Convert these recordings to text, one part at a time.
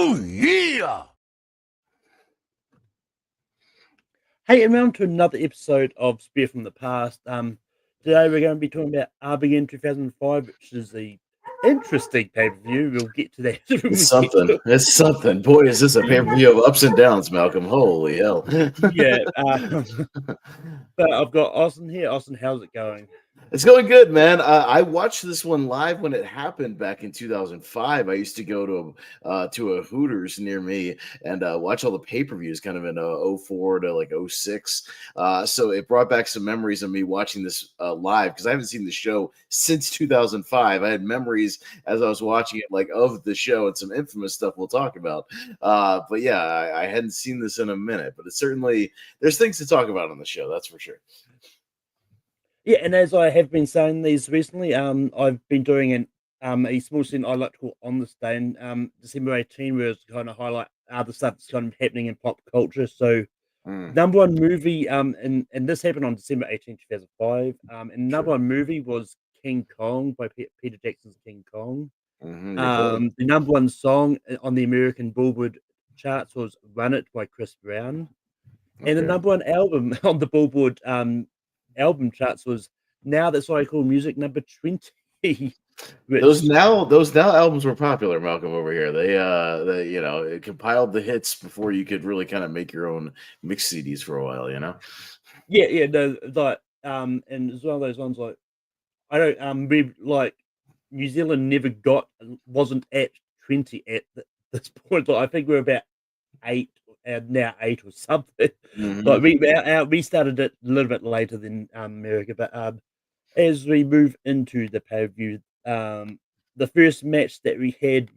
Oh, yeah. Hey, and welcome to another episode of Spear from the Past. Today we're going to be talking about Armageddon 2005, which is the interesting pay-per-view. We'll get to that when It's we get something. to It's something. Boy, is this a pay-per-view of ups and downs, Malcolm. Holy hell. it. Yeah, but I've got Austin here. Austin, how's it going? It's going good, man. I watched this one live when it happened back in 2005. I used to go to a Hooters near me and watch all the pay-per-views kind of in 04 to like 06. So it brought back some memories of me watching this live because I haven't seen the show since 2005. I had memories as I was watching it like of the show and some infamous stuff we'll talk about. But yeah, I hadn't seen this in a minute, but it's certainly there's things to talk about on the show, that's for sure. Yeah, and as I have been saying these recently, I've been doing a small scene I like to call On This Day in December 18, where it's kind of highlight other stuff that's kind of happening in pop culture. So number one movie, and this happened on December 18, 2005. And number one movie was King Kong by Peter Jackson's King Kong. The number one song on the American Billboard charts was Run It by Chris Brown. And the number one album on the Billboard album charts was Now That's What I Call Music number 20. Those now albums were popular, Malcolm, over here. They it compiled the hits before you could really kind of make your own mix CDs for a while, you know? Yeah, no, like and it's one of those ones like I don't we like New Zealand wasn't at 20 at this point. Like I think we're about 8 now 8 or something. Like we started it a little bit later than America, but as we move into the pay-per-view, the first match that we had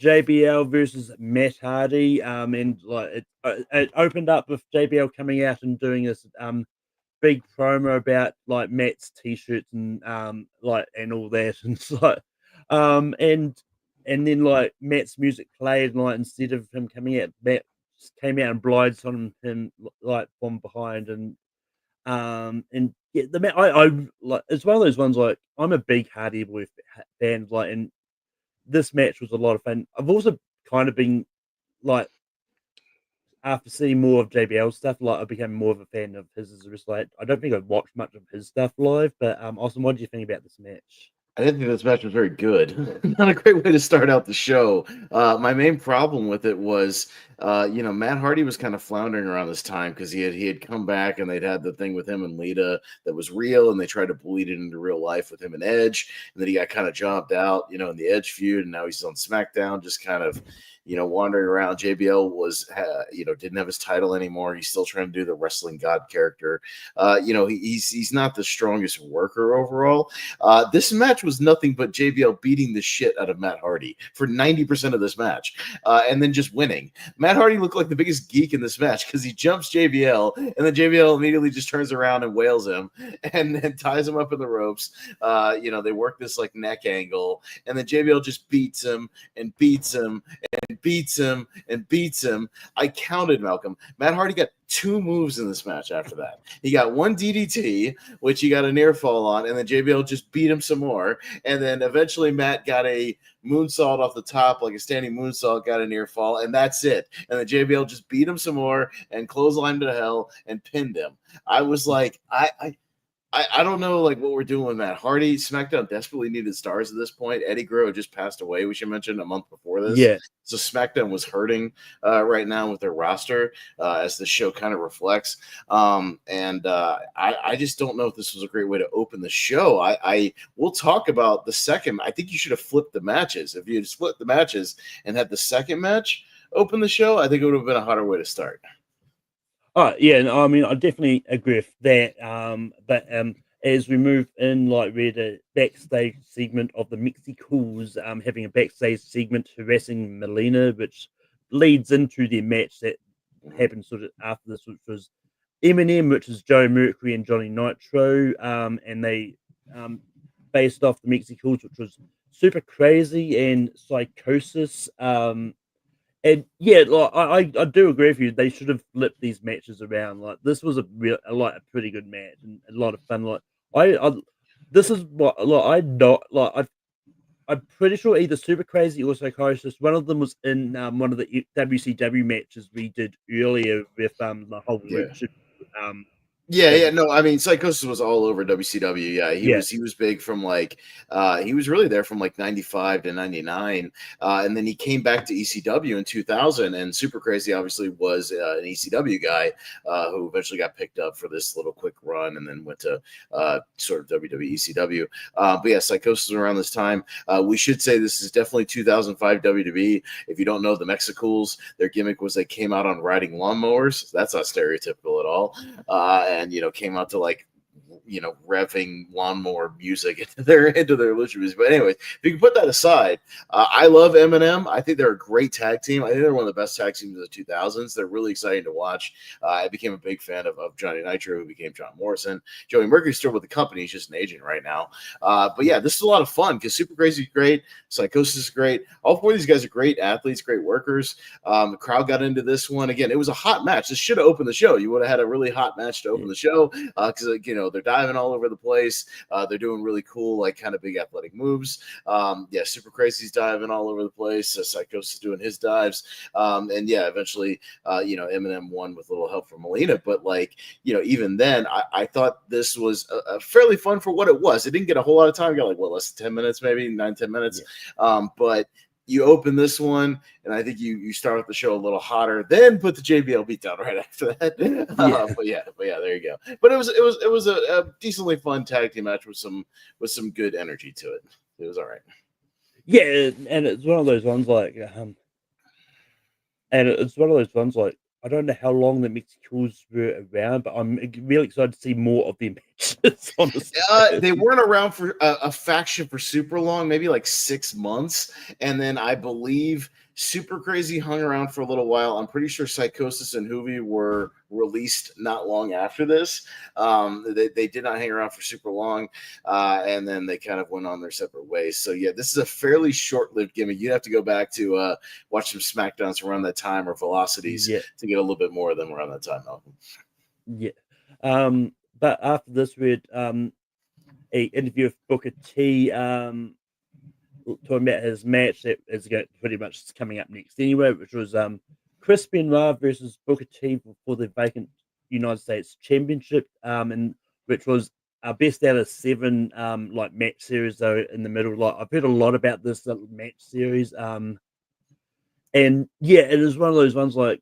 JBL versus Matt Hardy, and like it opened up with JBL coming out and doing this big promo about like Matt's t-shirts and like and all that, and it's like and then like Matt's music played, and like instead of him coming out, Matt came out and blindsided him like from behind, and yeah, the Matt I like it's one of those ones like I'm a big Hardy Boy fan, like, and this match was a lot of fun. I've also kind of been like after seeing more of JBL's stuff, like I became more of a fan of his as a wrestler. I don't think I've watched much of his stuff live, but Austin, what do you think about this match? I didn't think this match was very good. Not a great way to start out the show. My main problem with it was, Matt Hardy was kind of floundering around this time because he had come back and they'd had the thing with him and Lita that was real, and they tried to bleed it into real life with him and Edge, and then he got kind of jobbed out, in the Edge feud, and now he's on SmackDown, just kind of wandering around. JBL was, didn't have his title anymore. He's still trying to do the wrestling god character. He's not the strongest worker overall. This match was nothing but JBL beating the shit out of Matt Hardy for 90% of this match, and then just winning. Matt Hardy looked like the biggest geek in this match because he jumps JBL, and then JBL immediately just turns around and wails him and ties him up in the ropes. They work this like neck angle, and then JBL just beats him and beats him and beats him and beats him. I counted, Malcolm. Matt Hardy got 2 moves in this match after that. He got 1 DDT, which he got a near fall on, and then JBL just beat him some more. And then eventually Matt got a moonsault off the top, like a standing moonsault, got a near fall, and that's it. And then JBL just beat him some more and clotheslined him to hell and pinned him. I was like, I don't know like what we're doing with Matt Hardy. SmackDown desperately needed stars at this point. Eddie Guerrero just passed away, we should mention, a month before this. Yeah. So SmackDown was hurting right now with their roster, as the show kind of reflects. I just don't know if this was a great way to open the show. We'll talk about the second. I think you should have flipped the matches. If you had split the matches and had the second match open the show, I think it would have been a hotter way to start. Oh yeah, no, I mean I definitely agree with that. But as we move in, like we're the backstage segment of the Mexicools, having a backstage segment harassing Melina, which leads into their match that happened sort of after this, which was Eminem, which is Joe Mercury and Johnny Nitro, and they based off the Mexicools, which was super crazy and psychosis. And yeah, like I do agree with you. They should have flipped these matches around. Like this was a pretty good match and a lot of fun. Like this is what like I not like I'm pretty sure either Super Crazy or Psychosis. One of them was in one of the WCW matches we did earlier with the whole Yeah. um Yeah, thing. no, I mean, Psychosis was all over WCW. Yeah, he was big from like he was really there from like 95 to 99. And then he came back to ECW in 2000, and Super Crazy obviously was an ECW guy who eventually got picked up for this little quick run and then went to sort of WWE ECW. But yeah, Psychosis was around this time. We should say this is definitely 2005 WWE. If you don't know the Mexicools, their gimmick was they came out on riding lawnmowers. That's not stereotypical at all. And came out to like revving lawnmower music into their lucha music. But anyways, if you can put that aside, I love Eminem. I think they're a great tag team. I think they're one of the best tag teams of the 2000s. They're really exciting to watch. I became a big fan of Johnny Nitro, who became John Morrison. Joey Mercury's still with the company. He's just an agent right now. But yeah, this is a lot of fun because Super Crazy is great. Psychosis is great. All four of these guys are great athletes, great workers. The crowd got into this one. Again, it was a hot match. This should have opened the show. You would have had a really hot match to open the show because, they're diving all over the place. They're doing really cool, like kind of big athletic moves. Super Crazy's diving all over the place. Psychosis doing his dives. Eventually, Eminem won with a little help from Molina. But even then, I thought this was a fairly fun for what it was. It didn't get a whole lot of time. It got less than 10 minutes, maybe 9-10 minutes. Yeah. But you open this one, and I think you start with the show a little hotter, then put the JBL beat down right after that. There you go. But it was a decently fun tag team match with some good energy to it. It was all right. Yeah, and it's one of those ones I don't know how long the Mexicools were around, but I'm really excited to see more of their matches. Honestly, they weren't around for a faction for super long, maybe like 6 months, and then I believe Super Crazy hung around for a little while. I'm pretty sure Psychosis and Hoovy were released not long after this. They did not hang around for super long, and then they kind of went on their separate ways. So yeah, this is a fairly short-lived gimmick. You'd have to go back to watch some SmackDowns around that time or Velocities to get a little bit more of them around that time, Malcolm. Yeah. But after this, we had an interview with Booker T. Talking about his match that is pretty much coming up next anyway, which was Chris Benoit versus Booker T for the vacant United States Championship, and which was our best out of 7 match series though in the middle. I've heard a lot about this match series, and yeah, it is one of those ones once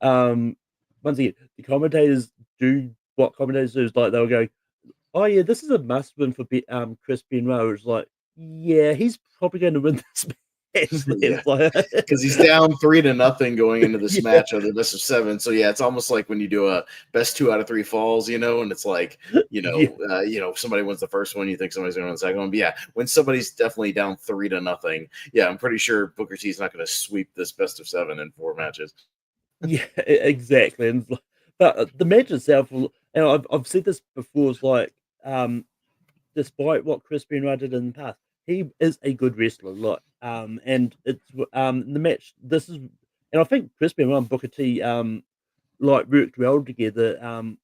again the commentators do what commentators do is they'll go, oh yeah, this is a must win for Chris Benoit. It's like, yeah, he's probably going to win this match because he's down 3-0 going into this match of the best of 7. So yeah, it's almost like when you do a best 2 out of 3 falls, and it's like somebody wins the first one, you think somebody's going to win the second one. But yeah, when somebody's definitely down 3-0, yeah, I'm pretty sure Booker T is not going to sweep this best of 7 in 4 matches. Yeah, exactly. But the match itself, and I've said this before, it's like despite what Chris Benoit did in the past, he is a good wrestler. And it's the match. This is, and I think Chris Benoit and Booker T worked well together.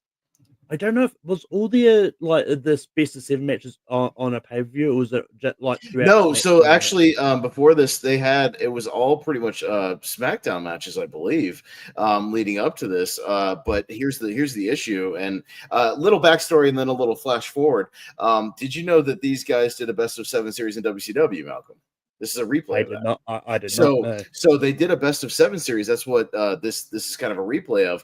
I don't know if was all the this best of 7 matches on a pay-per-view, or was it just no? So actually, before this, it was all pretty much SmackDown matches, I believe, leading up to this. But here's the issue, and little backstory, and then a little flash forward. Did you know that these guys did a best of 7 series in WCW, Malcolm? This is a replay. I did not know. So they did a best of 7 series. That's what this is kind of a replay of.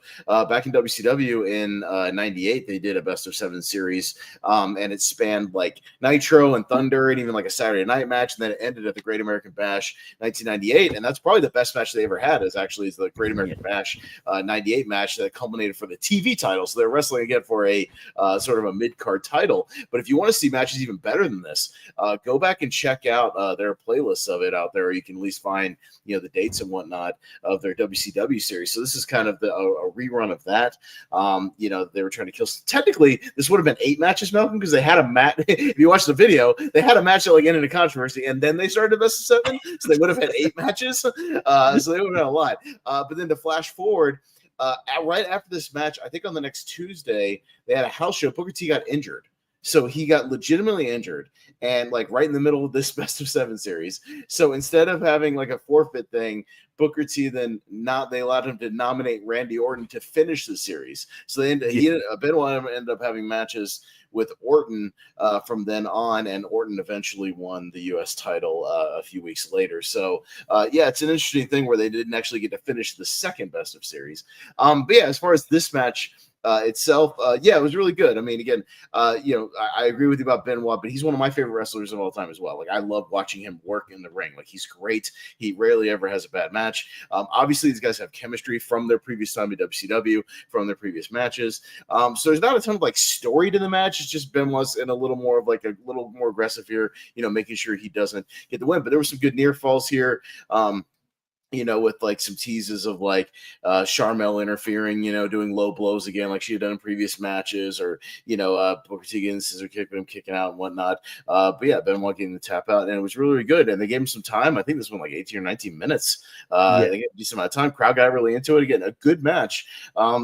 Back in WCW in '98, they did a best of 7 series, and it spanned like Nitro and Thunder, and even like a Saturday night match, and then it ended at the Great American Bash 1998, and that's probably the best match they ever had. Is the Great American Bash '98 match that culminated for the TV title. So they're wrestling again for a sort of a mid card title. But if you want to see matches even better than this, go back and check out their playlist of it out there, or you can at least find the dates and whatnot of their WCW series. So this is kind of a rerun of that. They were trying to kill. Technically, this would have been 8 matches, Malcolm, because they had a match. If you watch the video, they had a match that ended in controversy, and then they started best of 7, so they would have had 8 matches. So they would have had a lot. But then to flash forward. Right after this match, I think on the next Tuesday, they had a house show. Booker T got injured. So he got legitimately injured, and like right in the middle of this best of 7 series. So instead of having like a forfeit thing, Booker T they allowed him to nominate Randy Orton to finish the series. So Benoit ended up having matches with Orton from then on, and Orton eventually won the U.S. title a few weeks later. So it's an interesting thing where they didn't actually get to finish the second best of series. But yeah, as far as this match itself, it was really good. I mean, again, I agree with you about Benoit, but he's one of my favorite wrestlers of all time as well. Like, I love watching him work in the ring. Like, he's great. He rarely ever has a bad match. Obviously, these guys have chemistry from their previous time at WCW, from their previous matches. So there's not a ton of like story to the match. It's just Benoit's in a little more of like a little more aggressive here, making sure he doesn't get the win. But there were some good near falls here. With like some teases of like Charmel interfering, doing low blows again, like she had done in previous matches, or, Booker T getting the scissor kick, but him kicking out and whatnot. But yeah, Benoit getting the tap out, and it was really, really good. And they gave him some time. I think this went like 18 or 19 minutes. They gave a decent amount of time. Crowd got really into it. Again, a good match.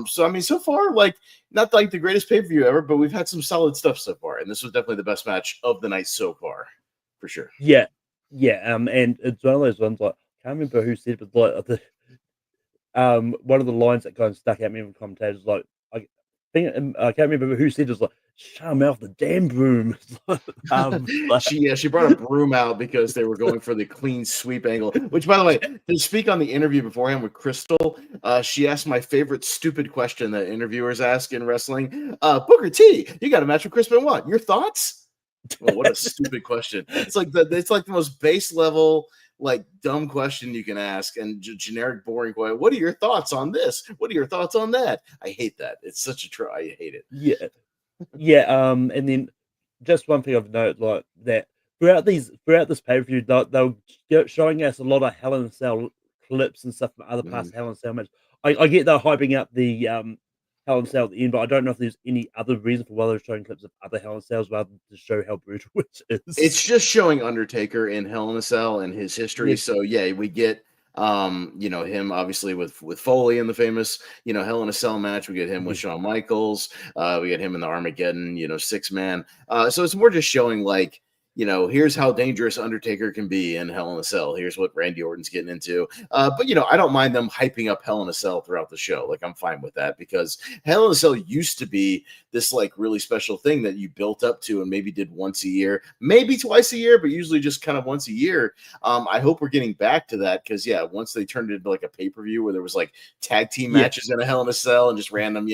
So, I mean, so far, like, not like the greatest pay-per-view ever, but we've had some solid stuff so far. And this was definitely the best match of the night so far, for sure. Yeah. And it's one of those ones like, I can't remember who said it, but like one of the lines that kind of stuck out me from commentators, like I can't remember who said it, was like, "Shut off the damn broom." She brought a broom out because they were going for the clean sweep angle. Which, by the way, to speak on the interview beforehand with Crystal, she asked my favorite stupid question that interviewers ask in wrestling. Booker T, you got a match with Chris Benoit. Your thoughts? Well, what a stupid question! It's like the most base level, like, dumb question you can ask, and generic, boring question. What are your thoughts on this? What are your thoughts on that? I hate that. It's such a try. I hate it. And then just one thing of note, like that throughout this pay-per-view, they'll showing us a lot of Hell in a Cell clips and stuff from other past Hell in a Cell matches. I get they're hyping up the Hell in a Cell at the end, but I don't know if there's any other reason for why they're showing clips of other Hell in a Cells rather than to show how brutal it is. It's just showing Undertaker in Hell in a Cell and his history. So yeah, we get him obviously with Foley in the famous, Hell in a Cell match. We get him with Shawn Michaels. We get him in the Armageddon, 6-man. So it's more just showing like, here's how dangerous Undertaker can be in Hell in a Cell. Here's what Randy Orton's getting into. But, I don't mind them hyping up Hell in a Cell throughout the show. Like, I'm fine with that, because Hell in a Cell used to be this, like, really special thing that you built up to and maybe did once a year, maybe twice a year, but usually just kind of once a year. I hope we're getting back to that, because, once they turned it into, like, a pay-per-view where there was, like, tag team matches in a Hell in a Cell and just random,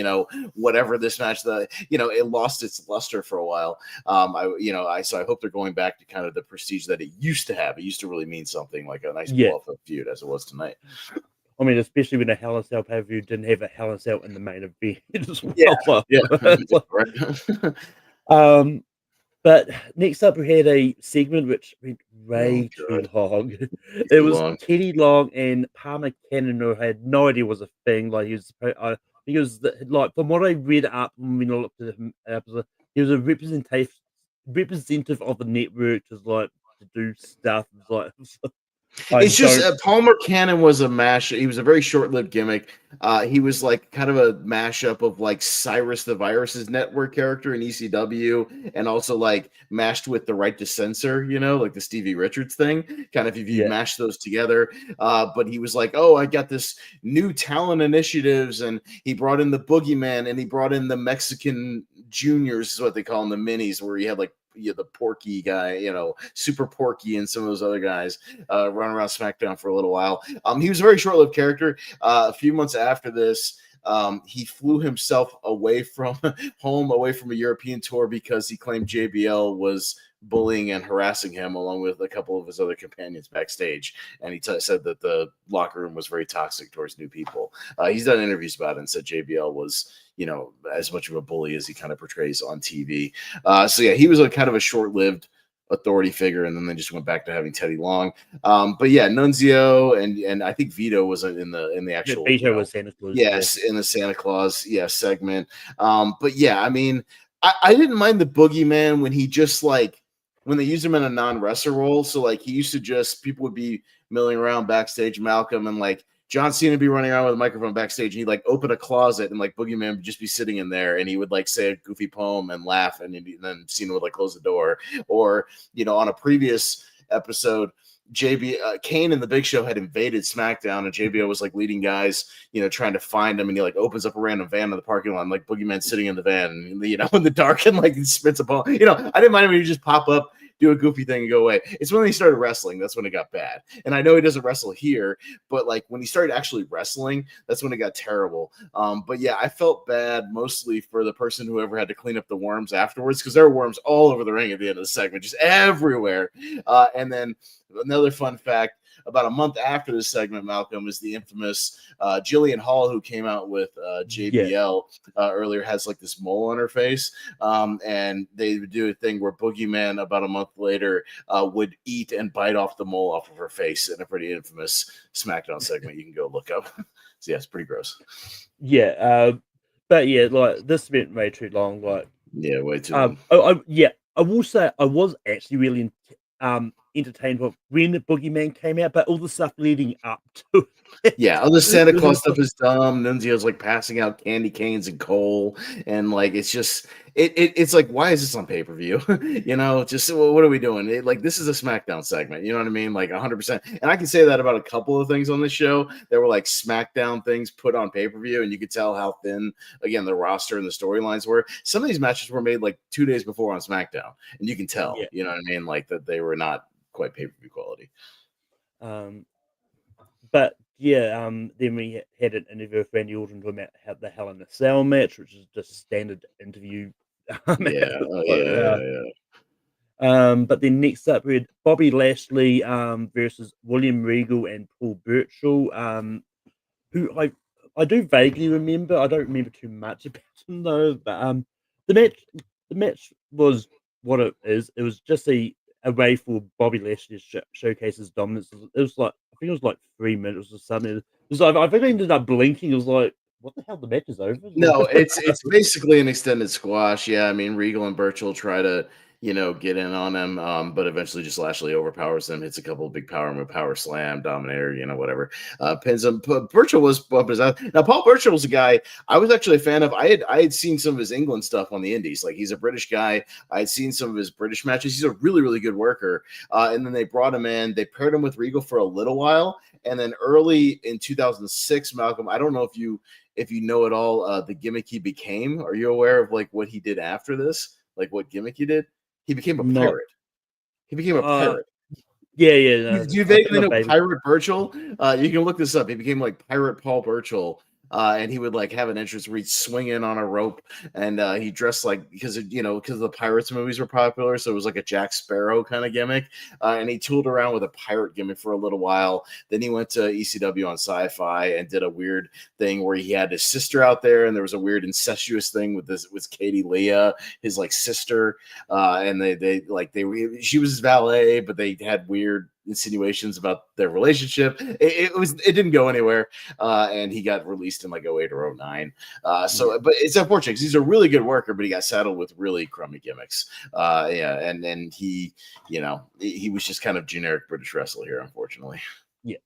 whatever this match, it lost its luster for a while. So I hope they're going back to kind of the prestige that it used to have. It used to really mean something, like a nice blow-up feud, as it was tonight. I mean, especially when a Hell in a Cell pay-per-view didn't have a Hell in a Cell in the main event as well. Right. But next up, we had a segment which went way too long. It was Teddy Long and Palmer Cannon, who had no idea was a thing. Like, he was like, from what I read up when I looked at him, he was a representative of the network, just like to do stuff. It's just Palmer Cannon was a mash. He was a very short-lived gimmick. He was like kind of a mashup of like Cyrus the Virus's network character in ECW, and also like mashed with the Right to Censor, like the Stevie Richards thing. Kind of if you mash those together. But he was like, oh, I got this new talent initiatives, and he brought in the Boogeyman, and he brought in the Mexican Juniors, is what they call them, the minis, where he had like the Porky guy, Super Porky, and some of those other guys running around SmackDown for a little while. He was a very short-lived character. A few months after this, he flew himself away from home, away from a European tour, because he claimed JBL was bullying and harassing him, along with a couple of his other companions backstage. And he said that the locker room was very toxic towards new people. He's done interviews about it and said JBL was, as much of a bully as he kind of portrays on TV. He was a kind of a short-lived authority figure, and then they just went back to having Teddy Long. But Nunzio and I think Vito was in the actual Vito was Santa Claus. Yes, in the Santa Claus segment. But I mean, I didn't mind the Boogeyman when he just like when they used him in a non-wrestler role. So like he used to just, people would be milling around backstage, Malcolm, and like John Cena would be running around with a microphone backstage, and he'd like open a closet, and like Boogeyman would just be sitting in there, and he would like say a goofy poem and laugh, and then Cena would like close the door. Or on a previous episode, Kane and the Big Show had invaded SmackDown, and JBL was like leading guys, trying to find him, and he like opens up a random van in the parking lot, and, like Boogeyman sitting in the van, and, in the dark, and like he spits a ball. I didn't mind when you just pop up, do a goofy thing, and go away. It's when he started wrestling that's when it got bad. And I know he doesn't wrestle here, but like when he started actually wrestling, that's when it got terrible. But yeah, I felt bad mostly for the person who ever had to clean up the worms afterwards, because there were worms all over the ring at the end of the segment, just everywhere. And then another fun fact, about a month after this segment, Malcolm, is the infamous Jillian Hall, who came out with JBL earlier, has like this mole on her face. And they would do a thing where Boogeyman, about a month later, would eat and bite off the mole off of her face in a pretty infamous SmackDown segment. You can go look up. So yeah, it's pretty gross. Yeah. But yeah, like this went way too long. Like, yeah, way too long. I will say I was actually really entertained when the Boogeyman came out, but all the stuff leading up to it. Yeah, all the Santa Claus stuff is dumb. Nunzio's like passing out candy canes and coal, and like it's just it's like, why is this on pay-per-view? Just what are we doing? Like, this is a SmackDown segment, you know what I mean? Like 100%. And I can say that about a couple of things on this show. There were like SmackDown things put on pay-per-view, and you could tell how thin, again, the roster and the storylines were. Some of these matches were made like 2 days before on SmackDown, and you can tell, you know what I mean? Like that they were not quite pay-per-view quality. But yeah, then we had an interview with Randy Orton talking about how the Hell in a Cell match, which is just standard interview. But then next up we had Bobby Lashley versus William Regal and Paul Burchill, who I do vaguely remember. I don't remember too much about him though. But the match was what it is. It was just a way for Bobby Lashley to showcase his dominance. It was like, I think it was like 3 minutes or something. It was like, I think I ended up blinking. It was like, what the hell? The match is over? No, it's basically an extended squash. Yeah, I mean, Regal and Burchill try to get in on him, but eventually just Lashley overpowers them, hits a couple of big power move, power slam, dominator, whatever, pins him. Burchill was bumping his out. Now, Paul Burchill was a guy I was actually a fan of. I had seen some of his England stuff on the Indies. Like, he's a British guy. I had seen some of his British matches. He's a really, really good worker. And then they brought him in. They paired him with Regal for a little while, and then early in 2006, Malcolm, I don't know if you know at all the gimmick he became. Are you aware of like what he did after this? Like what gimmick he did? He became a pirate. He became a pirate. Yeah. Do you vaguely know Pirate Burchill? You can look this up. He became like Pirate Paul Burchill. And he would like have an entrance where he'd swing in on a rope, and he dressed like, because the Pirates movies were popular, so it was like a Jack Sparrow kind of gimmick. And he tooled around with a pirate gimmick for a little while. Then he went to ECW on Sci-Fi and did a weird thing where he had his sister out there, and there was a weird incestuous thing with Katie Leah, his like sister, and she was his valet, but they had weird insinuations about their relationship. It didn't go anywhere, and he got released in like 08 or 09. But it's unfortunate because he's a really good worker, but he got saddled with really crummy gimmicks. And he was just kind of generic British wrestler here, unfortunately. Yeah.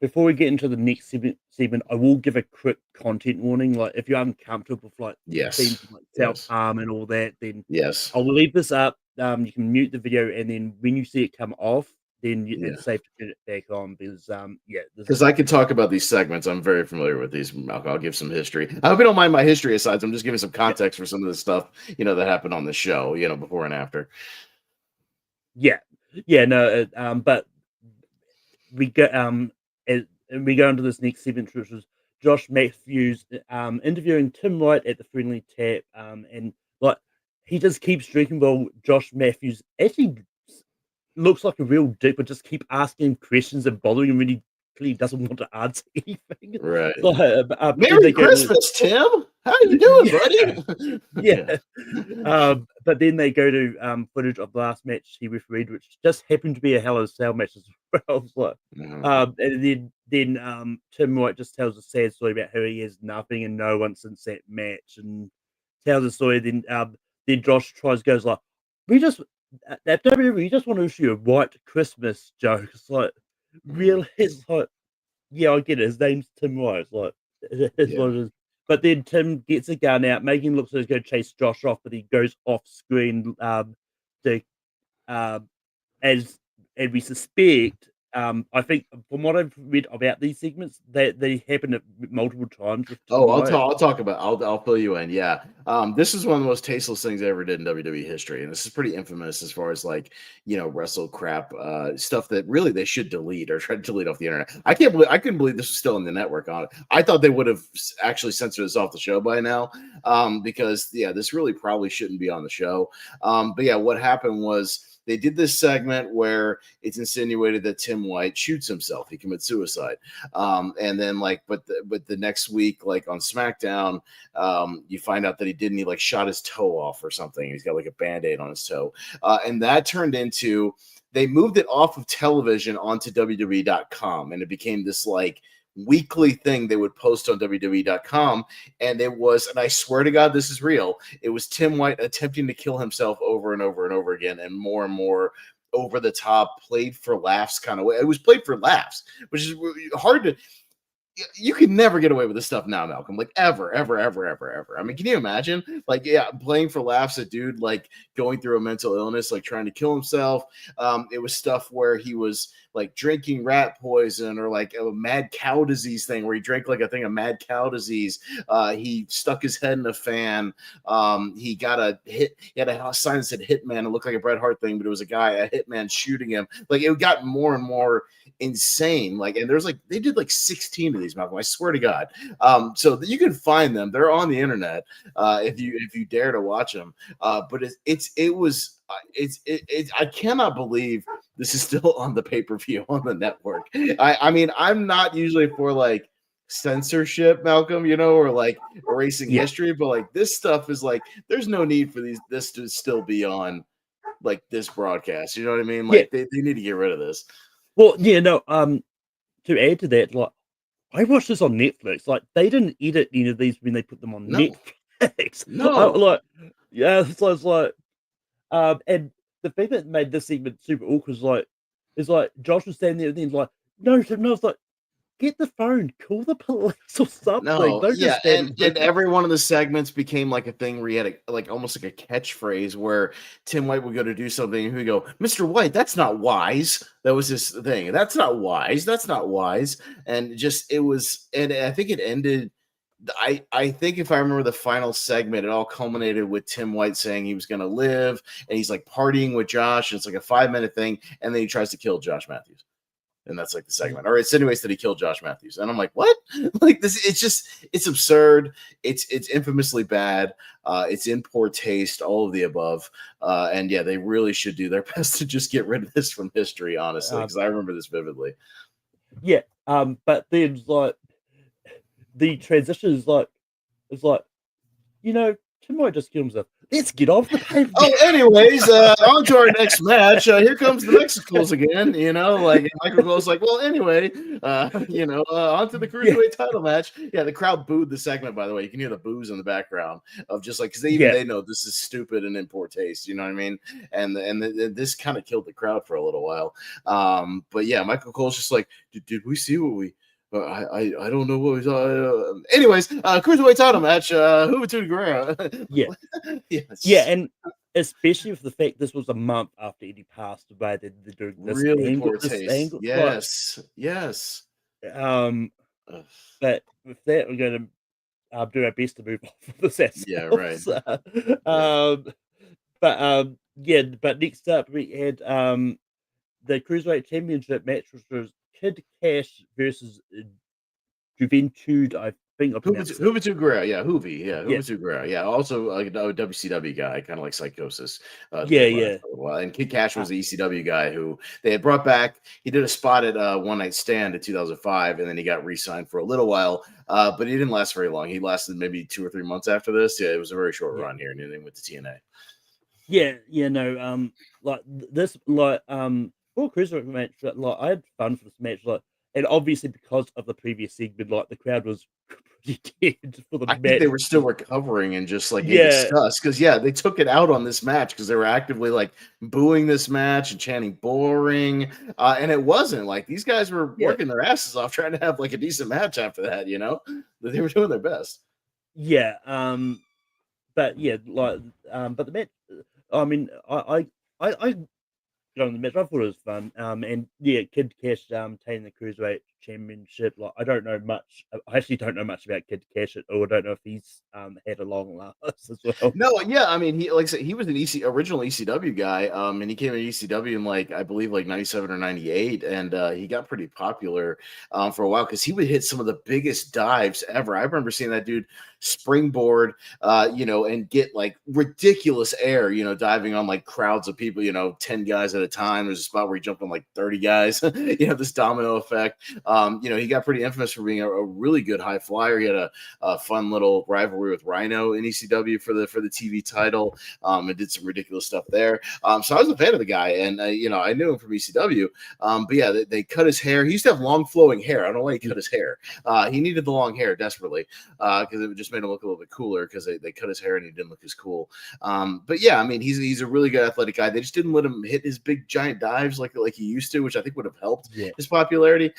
Before we get into the next segment, I will give a quick content warning. Like, if you're uncomfortable with scenes like self-harm and all that, then I'll leave this up. You can mute the video, and then when you see it come off, then it's safe to turn it back on, because I could talk about these segments. I'm very familiar with these, Malcolm. I'll give some history. I hope you don't mind my history asides. I'm just giving some context for some of the stuff that happened on the show, before and after. But we go we go into this next segment, which was Josh Matthews interviewing Tim Wright at the Friendly Tap, and like, he just keeps drinking while Josh Matthews actually looks like a real dick, but just keep asking him questions and bothering him when he clearly doesn't want to answer anything. Right. Merry Christmas, Tim. How you doing, buddy? But then they go to footage of the last match he refereed, which just happened to be a Hell in a Cell match as well. And then Tim Wright just tells a sad story about how he has nothing and no one since that match, and tells a story. Then Josh goes like, we just want to issue a white Christmas joke. It's like, realize like, yeah, I get it. His name's Tim White. It's like it is Yeah. what it is. But then Tim gets a gun out, making him look like he's going to chase Josh off, but he goes off screen to um, as and we suspect. I think from what I've read about these segments, they happen at multiple times with Tim Oh, White. I'll talk about. I'll fill you in. Yeah, this is one of the most tasteless things I ever did in WWE history, and this is pretty infamous as far as like wrestle crap stuff that really they should delete or try to delete off the internet. I couldn't believe this was still in the network on it. I thought they would have actually censored this off the show by now, because this really probably shouldn't be on the show. But yeah, what happened was, they did this segment where it's insinuated that Tim White shoots himself. He commits suicide. And then but the next week, like on SmackDown, you find out that he didn't. He like shot his toe off or something. He's got like a Band-Aid on his toe. And that turned into, they moved it off of television onto WWE.com. And it became this like weekly thing they would post on WWE.com, and it was, and I swear to God, this is real. It was Tim White attempting to kill himself over and over and over again, and more over the top, played for laughs kind of way. It was played for laughs, which is hard to. You can never get away with this stuff now, Malcolm. Like ever. I mean, can you imagine? Like, yeah, playing for laughs, a dude like going through a mental illness, like trying to kill himself. It was stuff where he was like drinking rat poison, or like a mad cow disease thing where he drank like a thing of mad cow disease. He stuck his head in a fan. He got a hit. He had a sign that said "Hitman." It looked like a Bret Hart thing, but it was a guy, a hitman, shooting him. Like it got more and more insane. Like, and there's like, they did like 16 of these, Malcolm. I swear to God. So that you can find them. They're on the internet if you dare to watch them. But I cannot believe this is still on the pay-per-view on the network. I mean, I'm not usually for like censorship, Malcolm, or like erasing history, but like this stuff is like, there's no need for this to still be on like this broadcast. You know what I mean? Like they need to get rid of this. Well, to add to that, like I watched this on Netflix. Like they didn't edit any of these when they put them on Netflix. No. It's like and the thing that made this segment super awkward is like Josh was standing there and then like, no, it's like, get the phone, call the police or something. No, Don't yeah, just stand and every one of the segments became like a thing where you had like almost like a catchphrase where Tim White would go to do something and he'd go, "Mr. White, that's not wise." That was his thing. That's not wise. That's not wise. And just it was, and I think it ended. I think if I remember the final segment, it all culminated with Tim White saying he was going to live, and he's like partying with Josh. And it's like a 5-minute thing, and then he tries to kill Josh Matthews. And that's like the segment, or it insinuates that he killed Josh Matthews, and I'm like, what? Like this? It's absurd. It's infamously bad. It's in poor taste. All of the above. And yeah, they really should do their best to just get rid of this from history, honestly, because I remember this vividly. Yeah. But then like the transition is like, Tim White just killed himself. Let's get off the pavement. Oh, anyways, on to our next match. Here comes the Mexicals again. Like Michael Cole's like, well, anyway, on to the cruiserweight title match. Yeah, the crowd booed the segment. By the way, you can hear the boos in the background of just like, because they know this is stupid and in poor taste. You know what I mean? And this kind of killed the crowd for a little while. But yeah, Michael Cole's just like, did we see what we? I don't know what was. Anyways, cruiserweight title match. Juventud Guerrero. Yes. Yeah, and especially with the fact this was a month after Eddie passed away, they're doing this really angle, poor taste. Yes. But with that, we're going to do our best to move on from this ourselves. Yeah, right. But next up we had the Cruiserweight Championship match, which was Kid Cash versus Juventud. I think Juventud Guerrero. Yeah, Juventud Guerrero. Yeah, also a WCW guy, kind of like Psychosis. And Kid Cash was the ECW guy who they had brought back. He did a spot at One Night Stand in 2005, and then he got re-signed for a little while, but he didn't last very long. He lasted maybe 2 or 3 months after this. Yeah, it was a very short run here, and then he went to TNA. For Cruiserweight match, like I had fun for this match, like, and obviously because of the previous segment, like the crowd was Yeah, just for the I think they match. were still recovering and just like in Yeah, disgust because they took it out on this match because they were actively like booing this match and chanting boring. And it wasn't like these guys were yeah, working their asses off trying to have like a decent match after that, they were doing their best. yeah. But yeah, like, but the match. I mean, I on the match. I thought it was fun. And yeah, Kid Cash taking the cruiserweight championship. Like, I don't know much. I actually don't know much about Kid Cash at all. I don't know if he's had a long last as well. No, yeah, I mean, he like I said, he was an original ECW guy, and he came in ECW in like I believe like '97 or '98, and he got pretty popular for a while because he would hit some of the biggest dives ever. I remember seeing that dude springboard, and get like ridiculous air, diving on like crowds of people, 10 guys at a time. There's a spot where he jumped on like 30 guys, this domino effect. He got pretty infamous for being a really good high flyer. He had a fun little rivalry with Rhino in ECW for the TV title. And did some ridiculous stuff there. So I was a fan of the guy, and I knew him from ECW. But yeah, they cut his hair. He used to have long flowing hair. I don't know why he cut his hair. He needed the long hair desperately because it just made him look a little bit cooler because they cut his hair and he didn't look as cool. But yeah, I mean he's a really good athletic guy. They just didn't let him hit his big giant dives like he used to, which I think would have helped his popularity.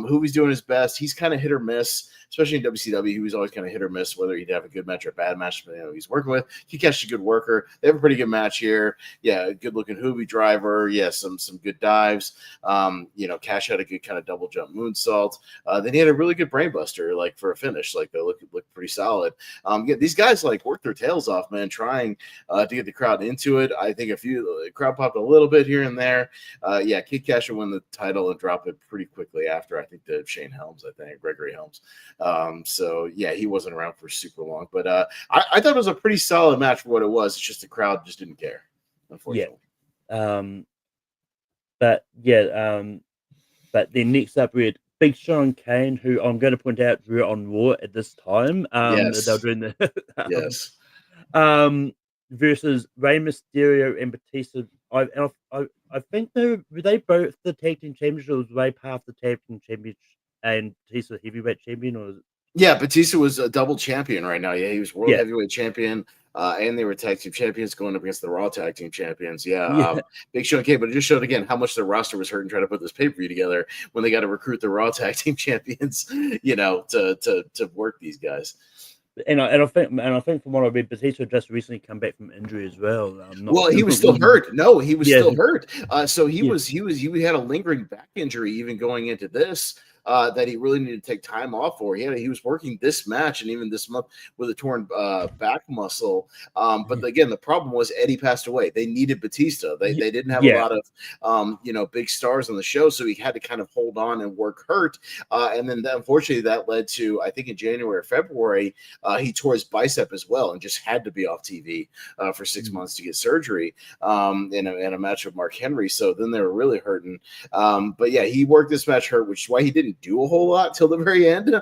Who he's doing his best. He's kind of hit or miss, especially in WCW. He was always kind of hit or miss whether he'd have a good match or a bad match. But he's working with. He catches a good worker. They have a pretty good match here. Yeah, good looking Hoobie driver. Yeah, some good dives. Cash had a good kind of double jump moonsault. Then he had a really good brainbuster, like for a finish. Like they look pretty solid. These guys like work their tails off, man, trying to get the crowd into it. I think the crowd popped a little bit here and there. Kid Cash will win the title and drop it pretty quickly after. I think to Shane Helms, Gregory Helms. So yeah, he wasn't around for super long, but I thought it was a pretty solid match for what it was. It's just the crowd just didn't care, unfortunately. Yeah. But yeah, but then next up we had Big Show and Kane, who I'm going to point out were on Raw at this time. Yes. They were doing the Yes. Versus Rey Mysterio and Batista. I think were they both the tag team champions, or was Rey part of the tag team champions and Batista heavyweight champion, or Yeah, Batista was a double champion right now. Yeah, he was world yeah, heavyweight champion, and they were tag team champions going up against the Raw tag team champions. Yeah, yeah, Big Show and Kane, but it just showed again how much their roster was hurting trying to put this pay per view together when they got to recruit the Raw tag team champions, to work these guys. and I think from what I read, Batista just recently come back from injury as well. Well, he was still hurt. No, he was still hurt. So he had a lingering back injury even going into this. That he really needed to take time off for. He was working this match and even this month with a torn back muscle. But again, the problem was Eddie passed away. They needed Batista. They didn't have a lot of big stars on the show, so he had to kind of hold on and work hurt. And then unfortunately that led to, I think in January or February, he tore his bicep as well and just had to be off TV for 6 months to get surgery in a match with Mark Henry. So then they were really hurting. But yeah, he worked this match hurt, which is why he didn't do a whole lot till the very end.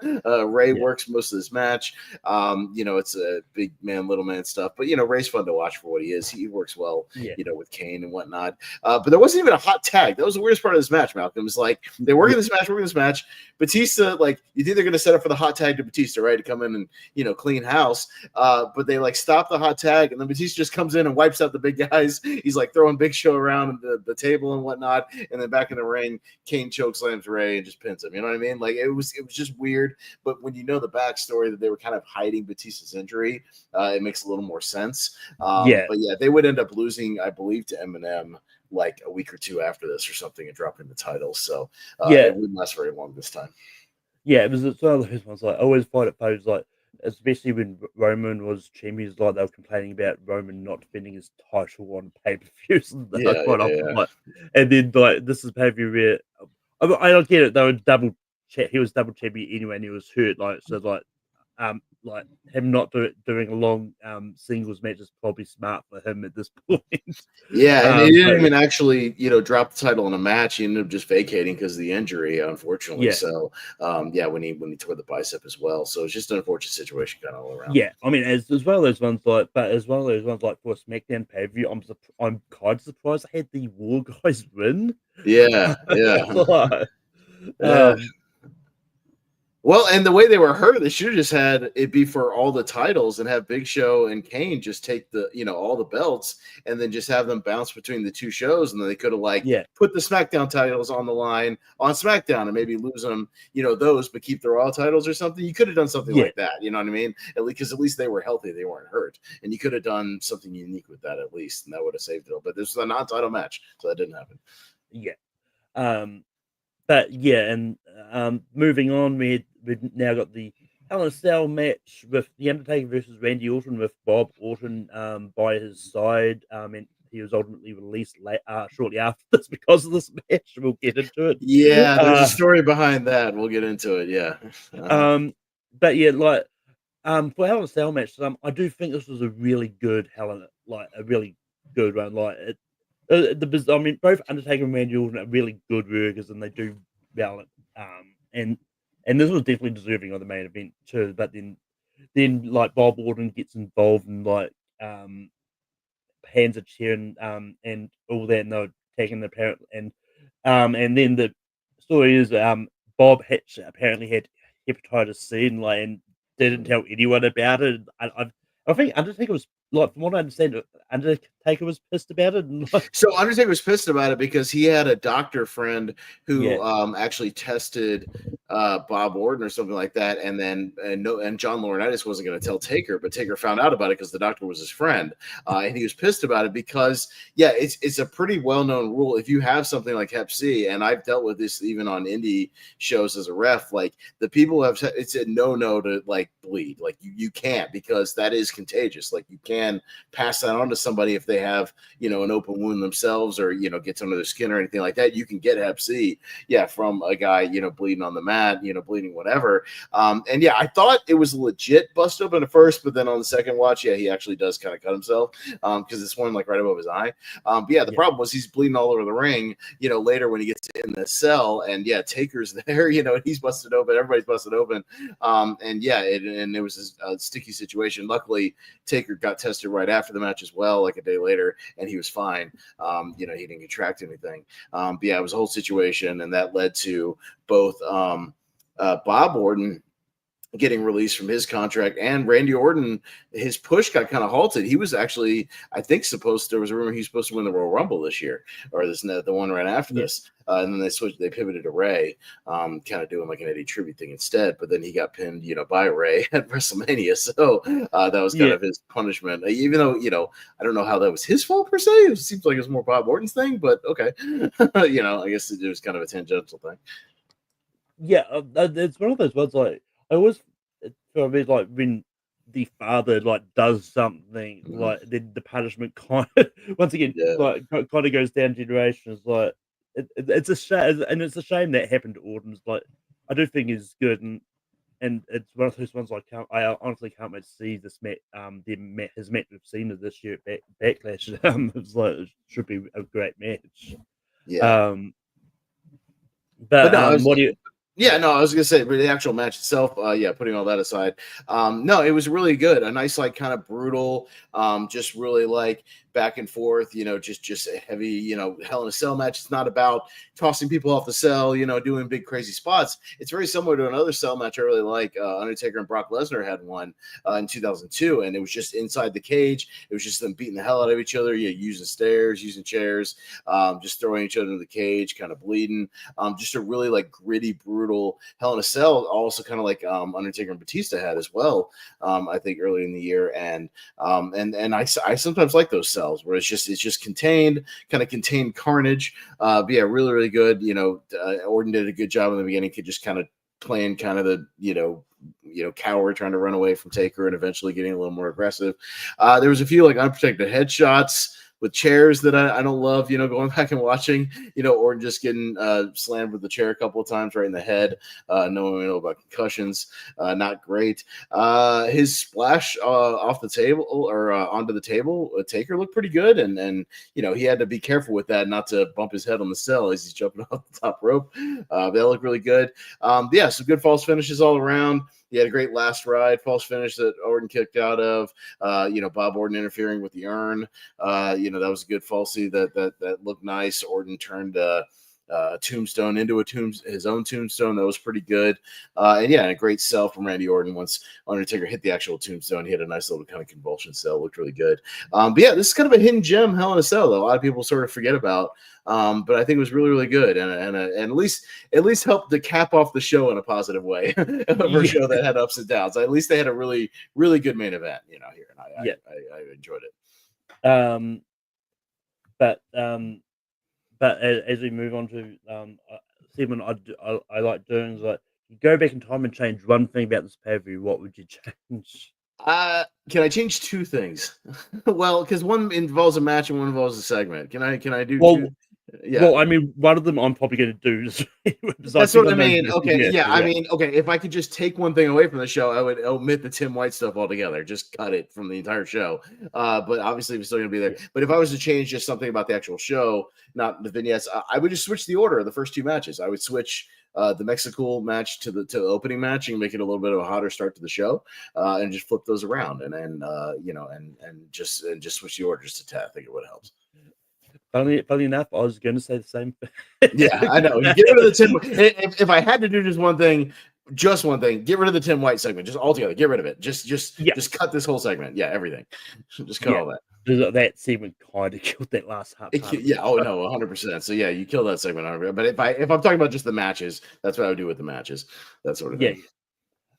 Ray works most of this match. It's a big man, little man stuff, but Ray's fun to watch for what he is. He works well, with Kane and whatnot. But there wasn't even a hot tag. That was the weirdest part of this match, Malcolm. It's like they're working this match. Batista, like you think they're going to set up for the hot tag to Batista, right, to come in and clean house. But they like stop the hot tag, and then Batista just comes in and wipes out the big guys. He's like throwing Big Show around the table and whatnot, and then back in the ring, Kane chokeslams Ray and just pins him. You know what I mean? Like it was just weird. But when you know the backstory that they were kind of hiding Batista's injury, it makes a little more sense. But yeah, they would end up losing, I believe, to Eminem like a week or two after this or something and dropping the title. So it wouldn't last very long this time. Yeah, it's one of those ones. Like, I always find it posed like, especially when Roman was champion, like they were complaining about Roman not defending his title on pay per views and and then like this is pay per view where I don't get it. They were he was double champion anyway, and he was hurt. Like him not doing a long singles match is probably smart for him at this point. Yeah, and he didn't even actually, drop the title in a match. He ended up just vacating because of the injury, unfortunately. Yeah. So, when he tore the bicep as well. So it's just an unfortunate situation kind of all around. Yeah, I mean, as well as ones like, for a SmackDown pay per view, I'm kind of surprised I had the War Guys win. Yeah. Well, and the way they were hurt, they should have just had it be for all the titles and have Big Show and Kane just take the, all the belts and then just have them bounce between the two shows. And then they could have like Yeah, put the SmackDown titles on the line on SmackDown and maybe lose them, those, but keep the Raw titles or something. You could have done something yeah, like that. You know what I mean? At least they were healthy. They weren't hurt. And you could have done something unique with that at least. And that would have saved it all. But this was a non-title match. So that didn't happen. yeah. Um, but yeah, and moving on, we've now got the Hell in a Cell match with The Undertaker versus Randy Orton, with Bob Orton by his side, and he was ultimately released shortly after this because of this match. We'll get into it. Yeah, there's a story behind that. We'll get into it. Yeah. But yeah, like for Hell in a Cell match, I do think this was a really good a really good one. Like I mean, both Undertaker and Randy Orton are really good workers, and they do well. And this was definitely deserving of the main event too. But then like Bob Orton gets involved and like hands a chair and all that, and they're attacking the parent, and then the story is Bob Hitch apparently had hepatitis C and didn't tell anyone about it. I think Undertaker was like, from what I understand, Undertaker was pissed about it. And, So Undertaker was pissed about it because he had a doctor friend who yeah, actually tested Bob Orton or something like that, and then and John Laurinaitis wasn't going to tell Taker, but Taker found out about it because the doctor was his friend, and he was pissed about it because it's a pretty well known rule if you have something like Hep C, and I've dealt with this even on indie shows as a ref, like the people who have it's a no to like bleed, like you can't, because that is contagious, like you can pass that on to somebody if they have an open wound themselves or gets under their skin or anything like that. You can get Hep C from a guy bleeding on the mat, bleeding whatever. And I thought it was legit bust open at first, but then on the second watch, he actually does kind of cut himself because it's one like right above his eye. But the problem was he's bleeding all over the ring later when he gets in the cell, and Taker's there, and he's busted open, everybody's busted open. And it was a sticky situation. Luckily Taker got tested right after the match as well, like a day later, and he was fine. He didn't contract anything. But it was a whole situation, and that led to both Bob Orton getting released from his contract, and Randy Orton, his push got kind of halted. He was actually, I think, there was a rumor he was supposed to win the Royal Rumble this year, or the one right after this. And then they pivoted to Ray, kind of doing like an Eddie tribute thing instead. But then he got pinned, by Ray at WrestleMania. So that was kind of his punishment. Even though, I don't know how that was his fault per se. It seems like it was more Bob Orton's thing, but okay. I guess it was kind of a tangential thing. Yeah, it's one of those ones like I always feel like when the father like does something like then the punishment kind of once again like kind of goes down generations. Like it's a shame, and it's a shame that happened to Orton's. Like I do think he's good, and it's one of those ones I honestly can't wait to see this match. His match we've seen of this year at Backlash. It's like it should be a great match. Yeah. But no, what do you? I was gonna say, but the actual match itself, putting all that aside, no, it was really good. A nice, like, kind of brutal, just really like back and forth, just a heavy, Hell in a Cell match. It's not about tossing people off the cell, doing big crazy spots. It's very similar to another cell match I really like. Undertaker and Brock Lesnar had one in 2002, and it was just inside the cage. It was just them beating the hell out of each other, using stairs, using chairs, just throwing each other into the cage, kind of bleeding. Just a really like gritty, brutal Hell in a Cell, also kind of like Undertaker and Batista had as well. I think early in the year, and I sometimes like those cells where it's just contained, kind of contained carnage. Really, really good. Orton did a good job in the beginning, could just kind of playing kind of the coward trying to run away from Taker and eventually getting a little more aggressive. There was a few like unprotected headshots with chairs that I don't love, going back and watching, Orton just getting slammed with the chair a couple of times right in the head. No one know about concussions. Not great. His splash off the table or onto the table, Taker looked pretty good. And he had to be careful with that, not to bump his head on the cell as he's jumping off the top rope. That looked really good. Some good false finishes all around. He had a great last ride, false finish that Orton kicked out of. Bob Orton interfering with the urn. That was a good falsie that looked nice. Orton turned tombstone into his own tombstone. That was pretty good. And yeah, and a great sell from Randy Orton once Undertaker hit the actual tombstone. He had a nice little kind of convulsion sell, looked really good. But yeah, this is kind of a hidden gem, Hell in a Cell, that a lot of people sort of forget about. But I think it was really, really good, and at least helped to cap off the show in a positive way for a show that had ups and downs. At least they had a really, really good main event, here, and I enjoyed it. But as we move on to segment I like doing is like, you go back in time and change one thing about this pay-per-view, what would you change? Can I change two things? Well, because one involves a match and one involves a segment. Can I do two? Yeah. Well, I mean, one of them I'm probably going to do. That's what I mean. Okay, yeah. I mean, okay. If I could just take one thing away from the show, I would omit the Tim White stuff altogether. Just cut it from the entire show. But obviously, we're still going to be there. But if I was to change just something about the actual show, not the vignettes, I would just switch the order of the first two matches. I would switch the Mexico match to the opening match and make it a little bit of a hotter start to the show, and just flip those around, and just switch the orders to 10. I think it would help. Funny enough, I was going to say the same thing. Yeah, I know. You get rid of the Tim. If I had to do just one thing, get rid of the Tim White segment, just altogether. Get rid of it. Just cut this whole segment. Yeah, everything. Just cut all that. That segment kind of killed that last half. Yeah. Oh no, 100%. So yeah, you kill that segment. But if I'm talking about just the matches, that's what I would do with the matches. That sort of thing.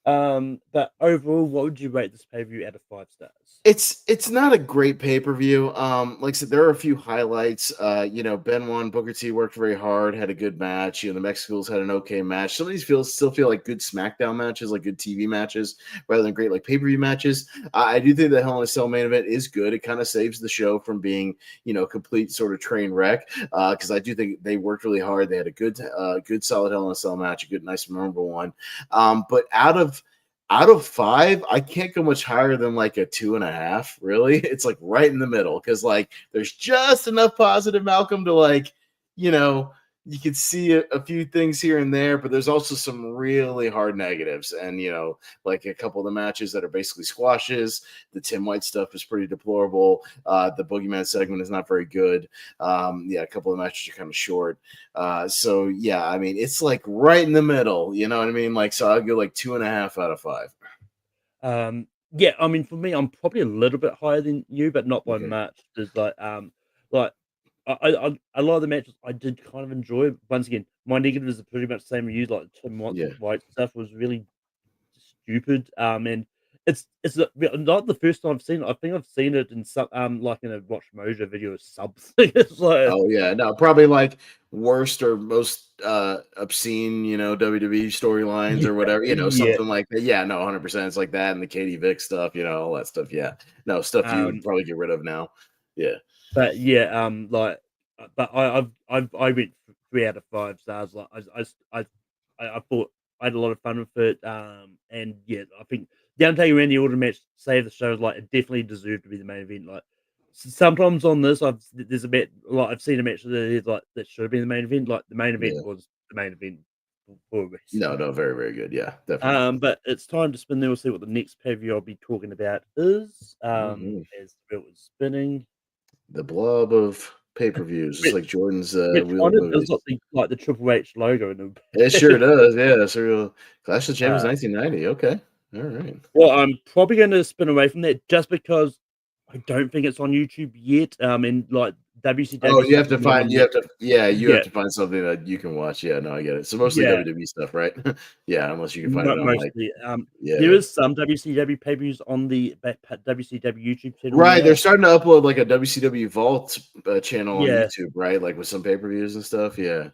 Yeah. But overall, what would you rate this pay-per-view out of 5 stars? It's not a great pay-per-view. Like I said, there are a few highlights. Benoit and Booker T worked very hard, had a good match. The Mexicals had an okay match. Some of these still feel like good SmackDown matches, like good TV matches, rather than great like pay-per-view matches. I do think the Hell in a Cell main event is good. It kind of saves the show from being, complete sort of train wreck. Because I do think they worked really hard. They had a good solid Hell in a Cell match, a good, nice, memorable one. But out of 5, I can't go much higher than like a 2.5. Really, it's like right in the middle, because like there's just enough positive Malcolm to you could see a few things here and there, but there's also some really hard negatives, and like a couple of the matches that are basically squashes. The Tim White stuff is pretty deplorable. The Boogeyman segment is not very good. A couple of matches are kind of short. So yeah, I mean, it's like right in the middle. You know what I mean? Like, so I'll go like 2.5 out of 5. Yeah, I mean, for me, I'm probably a little bit higher than you, but not by much. There's like a lot of the matches I did kind of enjoy. Once again, my negatives are pretty much the same as you. Like Tim White stuff was really stupid. And it's not the first time I've seen it. I think I've seen it in some like in a Watch Mojo video or something. It's like, oh yeah, no, probably like worst or most obscene, WWE storylines or whatever, something like that. Yeah, no, 100%. It's like that, and the Katie Vick stuff, all that stuff. Yeah, no, stuff you would probably get rid of now. Yeah. But yeah, but I went 3 out of 5 stars. Like I thought I had a lot of fun with it. And yeah, I think the Undertaker Randy Orton match saved the show. Like, it definitely deserved to be the main event. Like, sometimes on this, I've seen a match that should have been the main event. Like, the main event was the main event for us. No, very, very good. Yeah, definitely. But it's time to spin. Then we'll see what the next pay-per-view I'll be talking about is. As the wheel is spinning. The blob of pay-per-views. It's like Jordan's wheel of movies. Like the Triple H logo in them. It sure does. Yeah, that's a real Clash of Champions 1990. Okay. All right. Well, I'm probably going to spin away from that just because I don't think it's on YouTube yet. And like WCW. Oh, you have to find something that you can watch. Yeah, no, I get it. So mostly WWE stuff, right? Yeah, unless you can find it on mostly. There is some WCW pay-per-views on the WCW YouTube channel. Right, they're starting to upload like a WCW Vault channel on YouTube, right? Like with some pay-per-views and stuff. Yeah.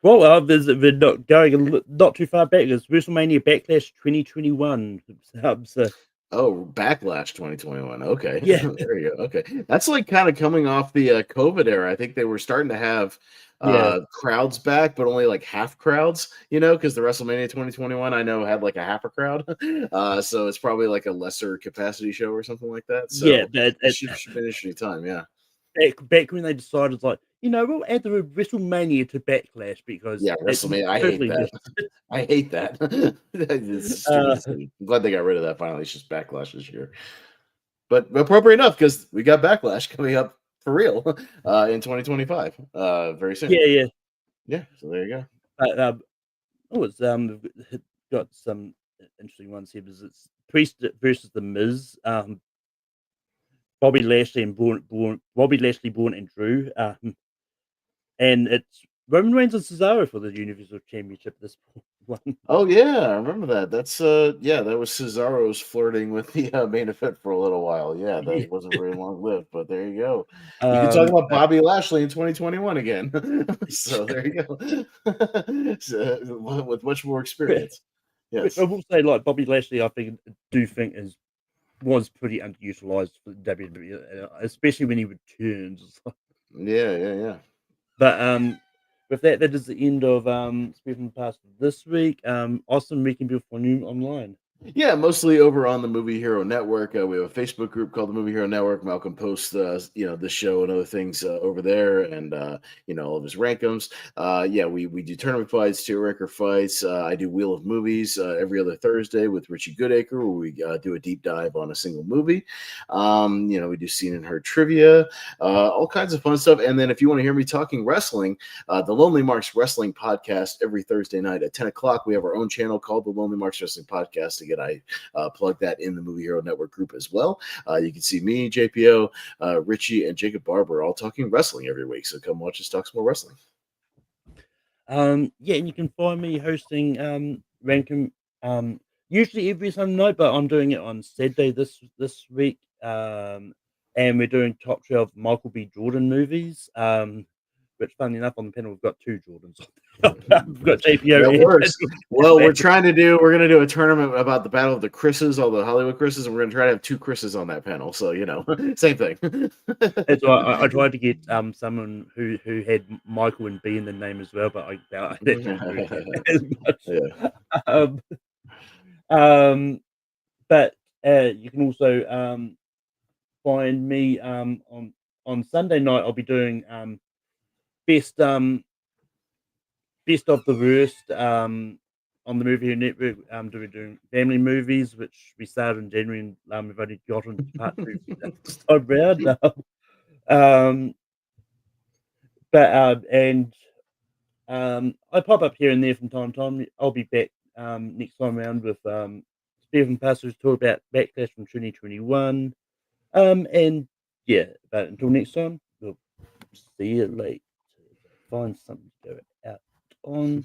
Well, we're not going not too far back. It's WrestleMania Backlash 2021. Oh, Backlash 2021. Okay. Yeah. There you go. Okay. That's like kind of coming off the COVID era. I think they were starting to have crowds back, but only like half crowds, because the WrestleMania 2021 I know had like a half a crowd. So it's probably like a lesser capacity show or something like that. So yeah, it should be an interesting time. Yeah. Back when they decided, like, we'll add the word WrestleMania to Backlash because Yeah, it WrestleMania. I hate totally that. misses I hate that. It's a stupid it. decision. I'm glad they got rid of that finally. It's just Backlash this year. But appropriate enough because we got Backlash coming up for real in 2025 very soon. Yeah. Yeah, so there you go. But, it's we've got some interesting ones here because it's Priest versus the Miz, Bobby Lashley and Bobby Lashley, Braun and Drew, and it's Roman Reigns and Cesaro for the Universal Championship. This one, Oh yeah, I remember that. That's yeah, that was Cesaro's flirting with the main event for a little while. Yeah, yeah. that wasn't very long lived, but there you go. You can talk about But Bobby Lashley in 2021 again. So there you go. So, with much more experience. which I Yes. will say, like Bobby Lashley, I do think was pretty underutilized for WWE, especially when he returns. Yeah, yeah, yeah. But with that, that is the end of Speaking Past this week. Awesome, we can be for new online. Yeah, mostly over on the Movie Hero Network. We have a Facebook group called the Movie Hero Network. Malcolm posts, this show and other things over there, and all of his rankums. Yeah, we do tournament fights, tier ranker fights. I do Wheel of Movies every other Thursday with Richie Goodacre, where we do a deep dive on a single movie. We do Seen and Heard trivia, all kinds of fun stuff. And then if you want to hear me talking wrestling, the Lonely Marks Wrestling Podcast every Thursday night at 10 o'clock. We have our own channel called the Lonely Marks Wrestling Podcast. Again, I plug that in the Movie Hero Network group as well. You can see me, JPO, Richie, and Jacob Barber all talking wrestling every week. So come watch us talk some more wrestling. Yeah, and you can find me hosting Rankin usually every Sunday night, but I'm doing it on Saturday this week. And we're doing top 12 Michael B. Jordan movies. Which, funny enough, on the panel we've got two Jordans. We've got JPO That and works. Well, we're going to do a tournament about the Battle of the Chris's, all the Hollywood Chris's, and we're going to try to have two Chris's on that panel. So, same thing. And so I tried to get someone who had Michael and B in the name as well, but that didn't really happen as much. Yeah. But you can also find me on Sunday night. I'll be doing best of the worst on the Movie Network. We're doing family movies, which we started in January, and we've only gotten to part 2 this time round. But I pop up here and there from time to time. I'll be back next time around with Stephen Pastor's talk about Backlash from 2021. And yeah, but until next time, we'll see you later. Find something to go out on.